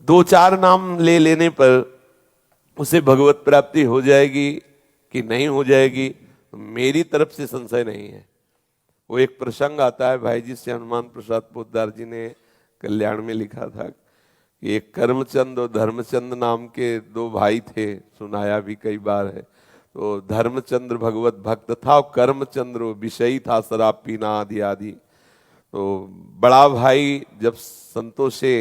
दो चार नाम ले लेने पर उसे भगवत प्राप्ति हो जाएगी कि नहीं हो जाएगी, मेरी तरफ से संशय नहीं है। वो एक प्रसंग आता है भाई जी से हनुमान प्रसाद पोद्दार जी ने कल्याण में लिखा था कि एक कर्मचंद और धर्मचंद नाम के दो भाई थे, सुनाया भी कई बार है। तो धर्मचंद्र भगवत भक्त था और कर्मचंद्र विषयी था, शराब पीना आदि आदि। तो बड़ा भाई जब संतों से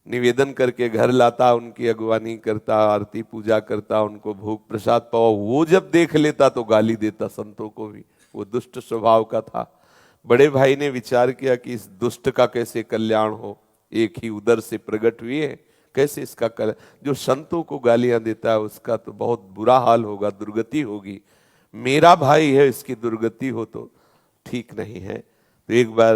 निवेदन करके घर लाता, उनकी अगवानी करता, आरती पूजा करता, उनको भोग प्रसाद पाओ, वो जब देख लेता तो गाली देता संतों को भी। वो दुष्ट स्वभाव का था। बड़े भाई ने विचार किया कि इस दुष्ट का कैसे कल्याण हो, एक ही उदर से प्रकट हुए हैं, कैसे इसका जो संतों को गालियां देता है उसका तो बहुत बुरा हाल होगा, दुर्गति होगी। मेरा भाई है, इसकी दुर्गति हो तो ठीक नहीं है। तो एक बार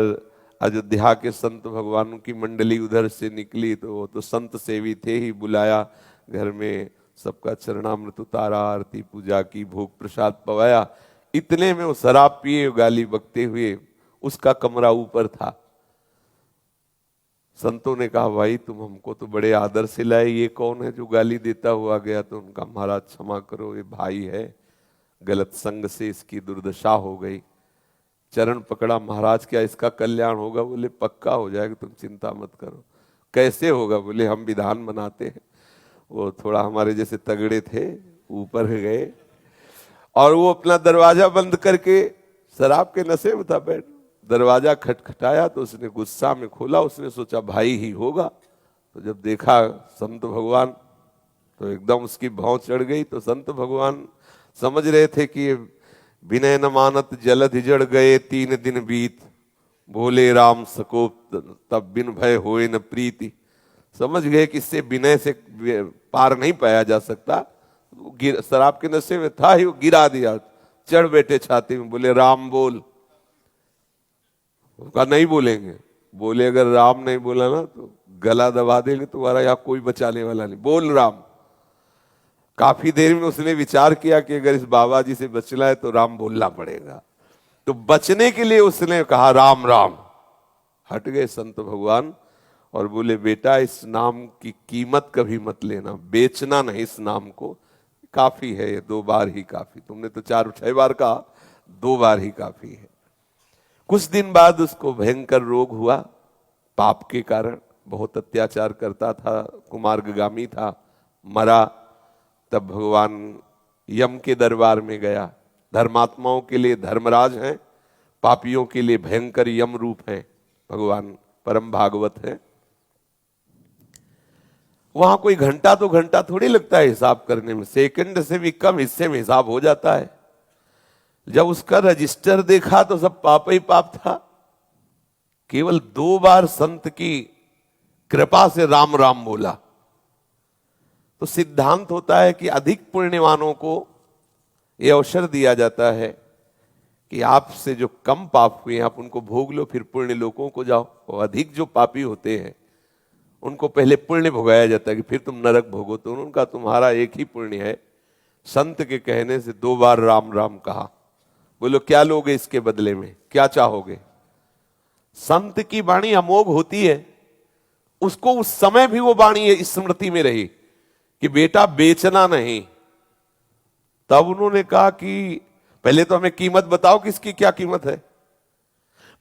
अयोध्या के संत भगवानों की मंडली उधर से निकली, तो वो तो संत सेवी थे ही, बुलाया घर में, सबका चरणामृत उतारा, आरती पूजा की, भोग प्रसाद पवाया। इतने में वो शराब पिए गाली बकते हुए, उसका कमरा ऊपर था। संतों ने कहा भाई तुम हमको तो बड़े आदर से लाए, ये कौन है जो गाली देता हुआ गया? तो उनका महाराज क्षमा करो, ये भाई है, गलत संग से इसकी दुर्दशा हो गई। चरण पकड़ा, महाराज क्या इसका कल्याण होगा? बोले पक्का हो जाएगा, तुम चिंता मत करो। कैसे होगा? बोले हम विधान बनाते हैं। वो थोड़ा हमारे जैसे तगड़े थे, ऊपर गए और वो अपना दरवाजा बंद करके, शराब के नशे में था बैठ, दरवाजा खटखटाया तो उसने गुस्सा में खोला। उसने सोचा भाई ही होगा, तो जब देखा संत भगवान तो एकदम उसकी भौं चढ़ गई। तो संत भगवान समझ रहे थे कि विनय न मानत जलधि जड़ गए 3 दिन बीत, बोले राम सकोप तब बिन भय होए न प्रीति। समझ गए कि इससे विनय से पार नहीं पाया जा सकता। शराब के नशे में था ही, वो गिरा दिया, चढ़ बैठे छाती में, बोले राम बोल। उसका नहीं बोलेंगे, बोले अगर राम नहीं बोला ना तो गला दबा देंगे, तुम्हारा यहाँ कोई बचाने वाला नहीं, बोल राम। काफी देर में उसने विचार किया कि अगर इस बाबा जी से बचना है तो राम बोलना पड़ेगा। तो बचने के लिए उसने कहा राम राम। हट गए संत भगवान और बोले बेटा इस नाम की कीमत कभी मत लेना, बेचना नहीं इस नाम को, काफी है ये, 2 बार ही काफी। तुमने तो 4-6 बार कहा, 2 बार ही काफी है। कुछ दिन बाद उसको भयंकर रोग हुआ, पाप के कारण, बहुत अत्याचार करता था, कुमार्गामी था, मरा। तब भगवान यम के दरबार में गया। धर्मात्माओं के लिए धर्मराज हैं, पापियों के लिए भयंकर यम रूप है भगवान, परम भागवत है। वहां कोई घंटा तो घंटा थोड़ी लगता है हिसाब करने में, सेकंड से भी कम हिस्से में हिसाब हो जाता है। जब उसका रजिस्टर देखा तो सब पाप ही पाप था। केवल 2 बार संत की कृपा से राम राम बोला। तो सिद्धांत होता है कि अधिक पुण्यवानों को यह अवसर दिया जाता है कि आपसे जो कम पाप हुए आप उनको भोग लो, फिर पुण्य लोकों को जाओ। और अधिक जो पापी होते हैं उनको पहले पुण्य भोगाया जाता है कि फिर तुम नरक भोगो। तो उनका तुम्हारा एक ही पुण्य है। संत के कहने से 2 बार राम राम कहा। बोलो क्या लोगे इसके बदले में, क्या चाहोगे? संत की वाणी अमोघ होती है, उसको उस समय भी वो वाणी स्मृति में रही कि बेटा बेचना नहीं। तब उन्होंने कहा कि पहले तो हमें कीमत बताओ कि इसकी क्या कीमत है।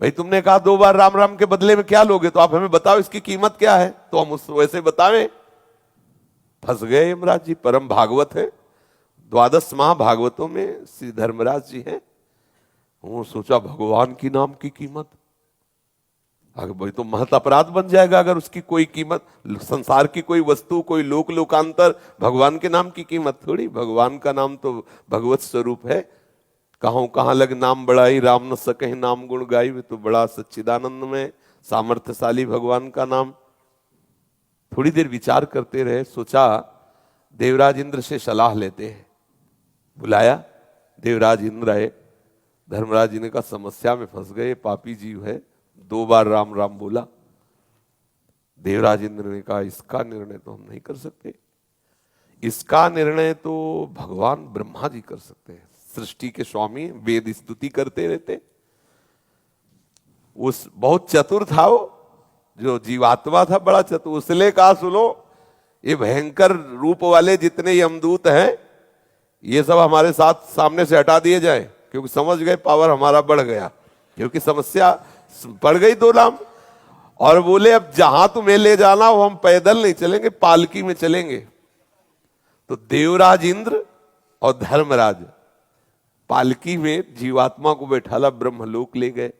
भाई तुमने कहा 2 बार राम राम के बदले में क्या लोगे, तो आप हमें बताओ इसकी कीमत क्या है, तो हम उस वैसे बतावें। फंस गए यमराज जी, परम भागवत है, 12 महाभागवतों में श्री धर्मराज जी हैं। वो सोचा भगवान की नाम की कीमत, अगर भाई तो महत अपराध बन जाएगा अगर उसकी कोई कीमत, संसार की कोई वस्तु, कोई लोक लोकांतर, भगवान के नाम की कीमत थोड़ी। भगवान का नाम तो भगवत स्वरूप है। कहाँ लग नाम बढ़ाई, राम न सके नाम गुण गाई। तो बड़ा सच्चिदानंद में सामर्थ्यशाली भगवान का नाम। थोड़ी देर विचार करते रहे, सोचा देवराज इंद्र से सलाह लेते हैं। बुलाया, देवराज इंद्र आए। धर्मराज जी ने कहा समस्या में फंस गए, पापी जीव है, 2 बार राम राम बोला। देवराज इंद्र ने कहा इसका निर्णय तो हम नहीं कर सकते, इसका निर्णय तो भगवान ब्रह्मा जी कर सकते हैं, सृष्टि के स्वामी, वेद स्तुति करते रहते। उस बहुत चतुर था वो, जो जीवात्मा था बड़ा चतुर, उसने कहा सुनो ये भयंकर रूप वाले जितने यमदूत हैं ये सब हमारे साथ सामने से हटा दिए जाए, क्योंकि समझ गए पावर हमारा बढ़ गया, क्योंकि समस्या बढ़ गई 2 नाम। और बोले अब जहां तुम्हें ले जाना वो हम पैदल नहीं चलेंगे, पालकी में चलेंगे। तो देवराज इंद्र और धर्मराज पालकी में जीवात्मा को बैठाला ब्रह्मलोक ले गए।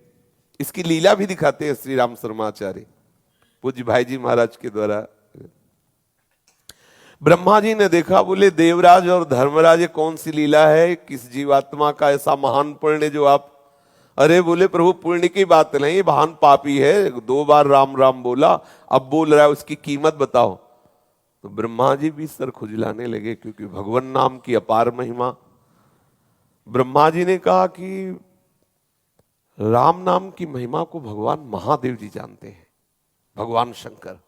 इसकी लीला भी दिखाते हैं श्री राम शर्माचार्य पूज्य भाई जी महाराज के द्वारा। ब्रह्मा जी ने देखा, बोले देवराज और धर्मराज कौन सी लीला है, किस जीवात्मा का ऐसा महान पुण्य जो आप, अरे बोले प्रभु पुण्य की बात नहीं, ये महान पापी है, 2 बार राम राम बोला, अब बोल रहा है, उसकी कीमत बताओ। तो ब्रह्मा जी भी सर खुजलाने लगे, क्योंकि भगवान नाम की अपार महिमा। ब्रह्मा जी ने कहा कि राम नाम की महिमा को भगवान महादेव जी जानते हैं, भगवान शंकर।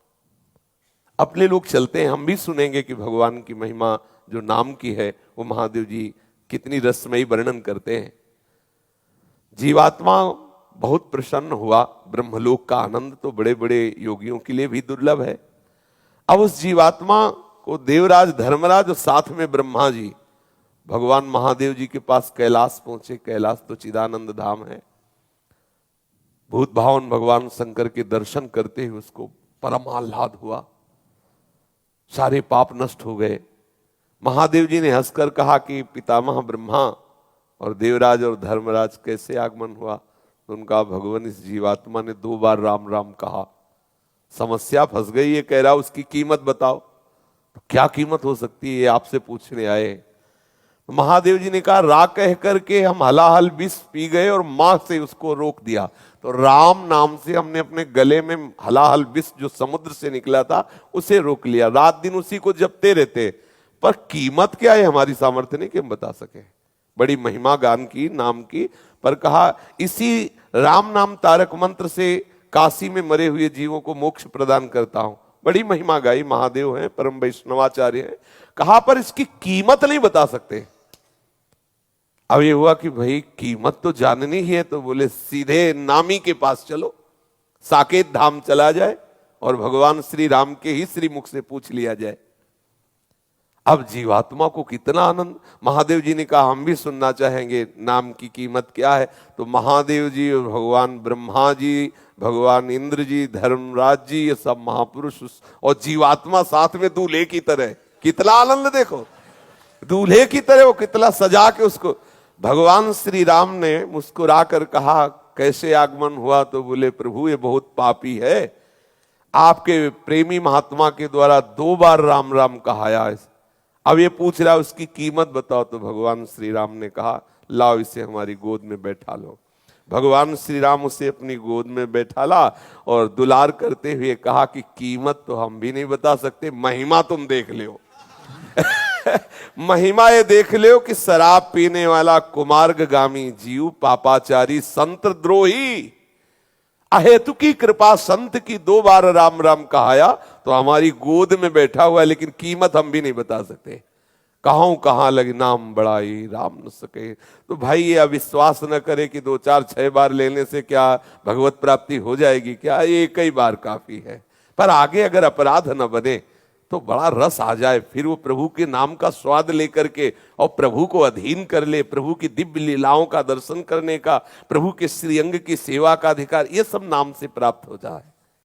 अपने लोग चलते हैं, हम भी सुनेंगे कि भगवान की महिमा जो नाम की है वो महादेव जी कितनी रसमयी वर्णन करते हैं। जीवात्मा बहुत प्रसन्न हुआ, ब्रह्मलोक का आनंद तो बड़े बड़े योगियों के लिए भी दुर्लभ है। अब उस जीवात्मा को देवराज धर्मराज और साथ में ब्रह्मा जी भगवान महादेव जी के पास कैलाश पहुंचे। कैलाश तो चिदानंद धाम है। भूत भावन भगवान शंकर के दर्शन करते हुए उसको परम आह्लाद हुआ, सारे पाप नष्ट हो गए। महादेव जी ने हंसकर कहा कि पितामह ब्रह्मा और देवराज और धर्मराज कैसे आगमन हुआ? तो उनका भगवान इस जीवात्मा ने 2 बार राम राम कहा, समस्या फंस गई, ये कह रहा उसकी कीमत बताओ। तो क्या कीमत हो सकती है ये आपसे पूछने आए। तो महादेव जी ने कहा रा कह करके हम हलाहल विष पी गए और मां से उसको रोक दिया। तो राम नाम से हमने अपने गले में हलाहल विष जो समुद्र से निकला था उसे रोक लिया, रात दिन उसी को जपते रहते। पर कीमत क्या है हमारी सामर्थ्य नहीं कि हम बता सके। बड़ी महिमा गान की नाम की, पर कहा इसी राम नाम तारक मंत्र से काशी में मरे हुए जीवों को मोक्ष प्रदान करता हूं। बड़ी महिमा गाई, महादेव हैं, परम वैष्णवाचार्य हैं। कहा पर इसकी कीमत नहीं बता सकते। अब ये हुआ कि भाई कीमत तो जाननी ही है, तो बोले सीधे नामी के पास चलो, साकेत धाम चला जाए और भगवान श्री राम के ही श्रीमुख से पूछ लिया जाए। अब जीवात्मा को कितना आनंद। महादेव जी ने कहा हम भी सुनना चाहेंगे, नाम की कीमत क्या है। तो महादेव जी और भगवान ब्रह्मा जी, भगवान इंद्र जी, धर्मराज जी, ये सब महापुरुष और जीवात्मा साथ में दूल्हे की तरह, कितना आनंद देखो, दूल्हे की तरह वो कितना सजा के उसको। भगवान श्री राम ने मुस्कुरा कर कहा कैसे आगमन हुआ? तो बोले प्रभु ये बहुत पापी है, आपके प्रेमी महात्मा के द्वारा 2 बार राम राम कहाया। अब ये पूछ रहा उसकी कीमत बताओ। तो भगवान श्री राम ने कहा लाओ इसे हमारी गोद में बैठा लो। भगवान श्री राम उसे अपनी गोद में बैठाला और दुलार करते हुए कहा कि कीमत तो हम भी नहीं बता सकते, महिमा तुम देख लो। महिमा ये देख लो कि शराब पीने वाला कुमार्गामी जीव, पापाचारी, संत द्रोही, अहेतु की कृपा संत की 2 बार राम राम कहाया तो हमारी गोद में बैठा हुआ है, लेकिन कीमत हम भी नहीं बता सकते। कहूं कहां लगे नाम बड़ाई राम न सके। तो भाई ये अविश्वास न करे कि 2 4 6 बार लेने से क्या भगवत प्राप्ति हो जाएगी, क्या ये कई बार काफी है। पर आगे अगर अपराध न बने तो बड़ा रस आ जाए, फिर वो प्रभु के नाम का स्वाद लेकर के और प्रभु को अधीन कर ले, प्रभु की दिव्य लीलाओं का दर्शन करने का, प्रभु के श्रीअंग की सेवा का अधिकार, ये सब नाम से प्राप्त हो जाए।